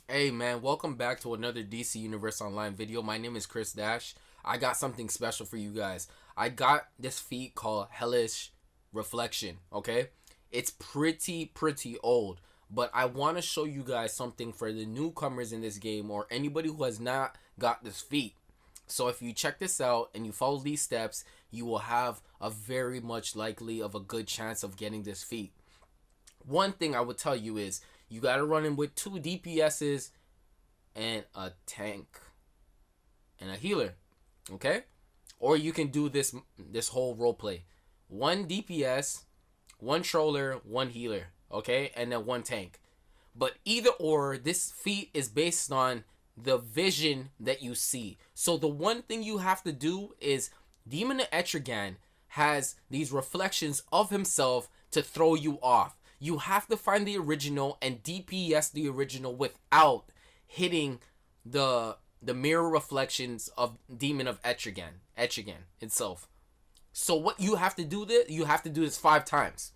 Hey man, welcome back to another DC Universe Online video. My name is Chris Dash. I got something special for you guys. I got this feat called Hellish Reflection, okay? It's pretty old, but I want to show you guys something for the newcomers in this game or anybody who has not got this feat. So if you check this out and you follow these steps, you will have a very much likely of a good chance of getting this feat. One thing I would tell you is you got to run in with 2 DPSs and a tank and a healer, okay? Or you can do this whole role play. 1 DPS, 1 troller, 1 healer, okay? And then 1 tank. But either or, this feat is based on the vision that you see. So the one thing you have to do is Demon of Etrigan has these reflections of himself to throw you off. You have to find the original and DPS the original without hitting the mirror reflections of Demon of Etrigan itself. So what you have to do this 5 times.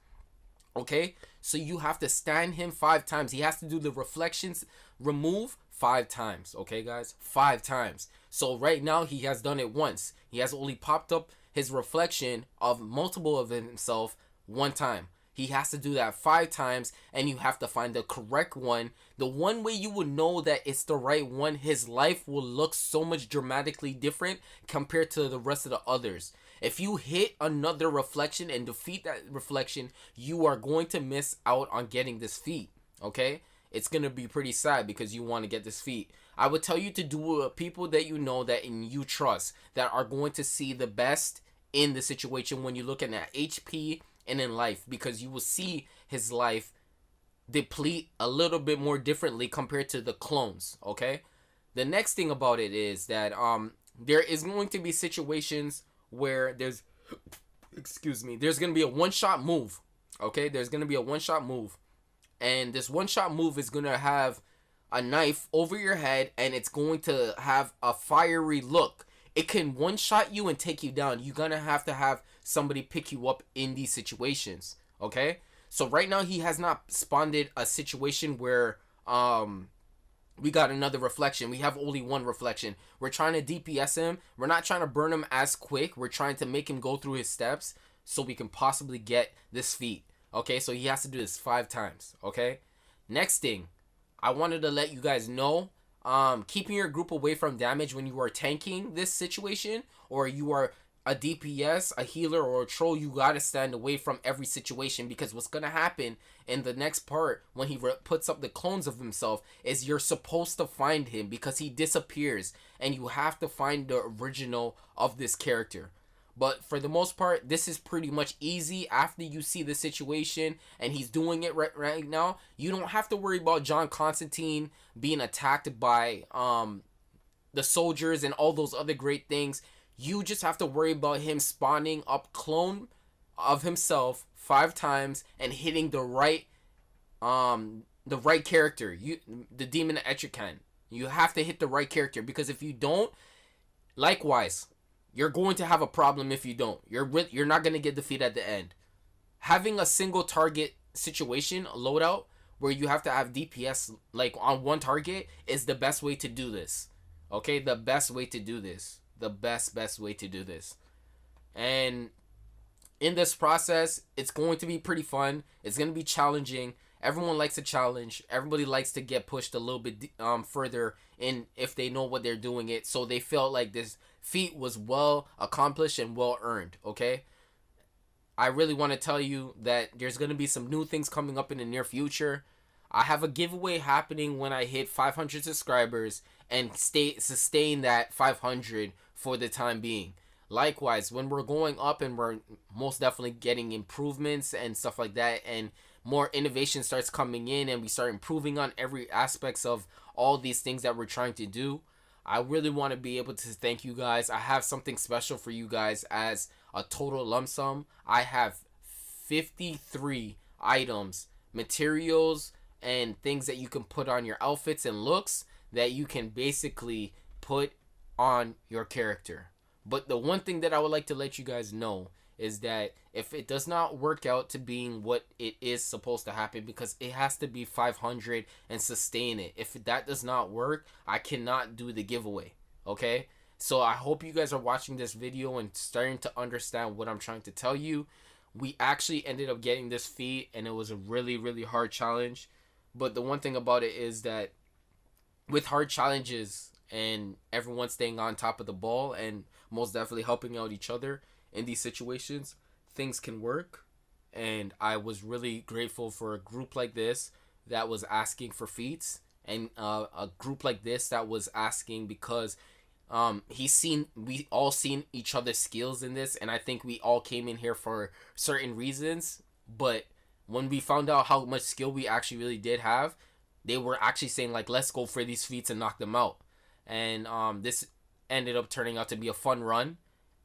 Okay? So you have to stand him 5 times. He has to do the reflections remove 5 times. Okay, guys? 5 times. So right now he has done it once. He has only popped up his reflection of multiple of himself 1 time. He has to do that 5 times, and you have to find the correct one. The one way you would know that it's the right one, his life will look so much dramatically different compared to the rest of the others. If you hit another reflection and defeat that reflection, you are going to miss out on getting this feat, okay? It's going to be pretty sad because you want to get this feat. I would tell you to do people that you know that you trust, that are going to see the best in the situation when you're looking at HP and in life, because you will see his life deplete a little bit more differently compared to the clones, okay? The next thing about it is that there is going to be situations where there's there's going to be a one-shot move, okay? There's going to be a one-shot move, and this one-shot move is going to have a knife over your head, and it's going to have a fiery look. It can one-shot you and take you down. You're going to have somebody pick you up in these situations, okay? So right now he has not spawned a situation where we got another reflection. We have only 1 reflection. We're trying to DPS him. We're not trying to burn him as quick. We're trying to make him go through his steps so we can possibly get this feat, okay? So he has to do this 5 times, okay? Next thing, I wanted to let you guys know, keeping your group away from damage when you are tanking this situation, or you are a DPS, a healer, or a troll. You gotta stand away from every situation, because what's gonna happen in the next part when he puts up the clones of himself is you're supposed to find him because he disappears, and you have to find the original of this character. But for the most part, this is pretty much easy after you see the situation and he's doing it right now. You don't have to worry about John Constantine being attacked by the soldiers and all those other great things. You just have to worry about him spawning up clone of himself 5 times and hitting the right character. The Demon of Etrigan. You have to hit the right character, because if you don't, likewise, you're going to have a problem if you don't. You're not going to get defeated at the end. Having a single target situation, loadout, where you have to have DPS like on 1 target is the best way to do this. Okay? The best way to do this. The best way to do this. And in this process, it's going to be pretty fun. It's going to be challenging. Everyone likes a challenge. Everybody likes to get pushed a little bit further in if they know what they're doing it. So they felt like this feat was well accomplished and well earned, okay? I really want to tell you that there's going to be some new things coming up in the near future. I have a giveaway happening when I hit 500 subscribers and sustain that 500 for the time being. Likewise, when we're going up and we're most definitely getting improvements and stuff like that, and more innovation starts coming in and we start improving on every aspects of all these things that we're trying to do, I really want to be able to thank you guys. I have something special for you guys as a total lump sum. I have 53 items, materials, and things that you can put on your outfits and looks that you can basically put on your character. But the one thing that I would like to let you guys know is that if it does not work out to being what it is supposed to happen, because it has to be 500 and sustain it. If that does not work, I cannot do the giveaway. Okay? So I hope you guys are watching this video and starting to understand what I'm trying to tell you. We actually ended up getting this feat, and it was a really, really hard challenge. But the one thing about it is that with hard challenges and everyone staying on top of the ball and most definitely helping out each other in these situations, things can work. And I was really grateful for a group like this that was asking for feats, and a group like this that was asking because we all seen each other's skills in this, and I think we all came in here for certain reasons. But when we found out how much skill we actually really did have, they were actually saying like, let's go for these feats and knock them out. And this ended up turning out to be a fun run,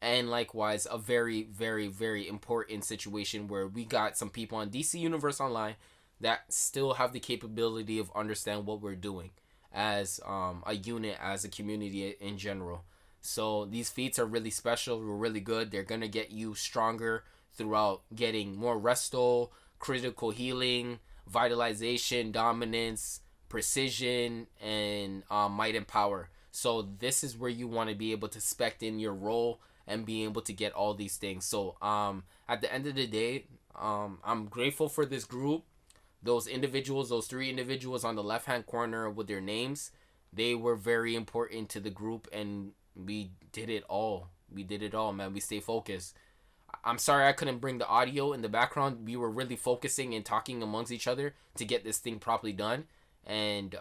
and likewise a very, very, very important situation where we got some people on DC Universe Online that still have the capability of understand what we're doing as a unit, as a community in general. So these feats are really special. We're really good. They're gonna get you stronger throughout getting more resto, critical healing, vitalization, dominance, precision, and might and power. So this is where you want to be able to spec in your role and be able to get all these things. So at the end of the day, I'm grateful for this group. Those individuals, those 3 individuals on the left hand corner with their names, they were very important to the group, and we did it all. We did it all, man. We stay focused. I'm sorry I couldn't bring the audio in the background. We were really focusing and talking amongst each other to get this thing properly done, and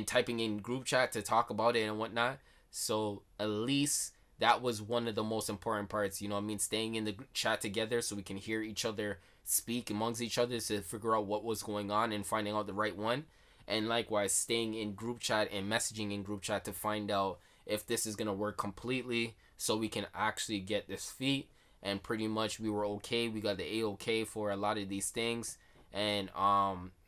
typing in group chat to talk about it and whatnot. So at least that was one of the most important parts, you know what I mean? Staying in the chat together so we can hear each other speak amongst each other to figure out what was going on and finding out the right one. And likewise, staying in group chat and messaging in group chat to find out if this is going to work completely so we can actually get this feat. And pretty much we were okay. We got the A-OK for a lot of these things. And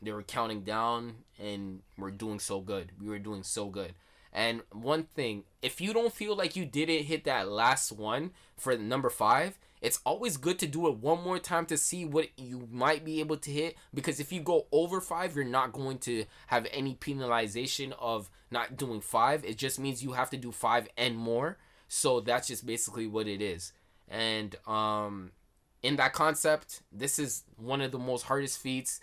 they were counting down, and we're doing so good. We were doing so good. And one thing, if you don't feel like you didn't hit that last one for the number 5, it's always good to do it one more time to see what you might be able to hit. Because if you go over 5, you're not going to have any penalization of not doing 5. It just means you have to do 5 and more. So that's just basically what it is. And in that concept, this is one of the most hardest feats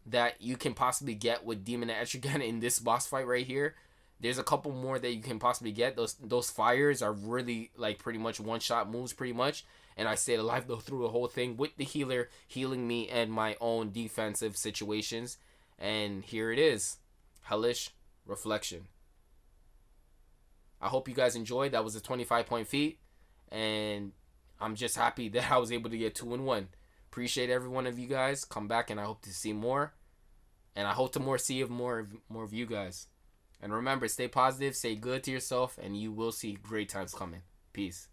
that you can possibly get with Demon and Etrigan in this boss fight right here. There's a couple more that you can possibly get. Those fires are really like pretty much one-shot moves pretty much. And I stayed alive though through the whole thing with the healer healing me and my own defensive situations. And here it is. Hellish Reflection. I hope you guys enjoyed. That was a 25-point feat. And I'm just happy that I was able to get 2 in 1. Appreciate every one of you guys. Come back and I hope to see more. And I hope to see more of you guys. And remember, stay positive, stay good to yourself, and you will see great times coming. Peace.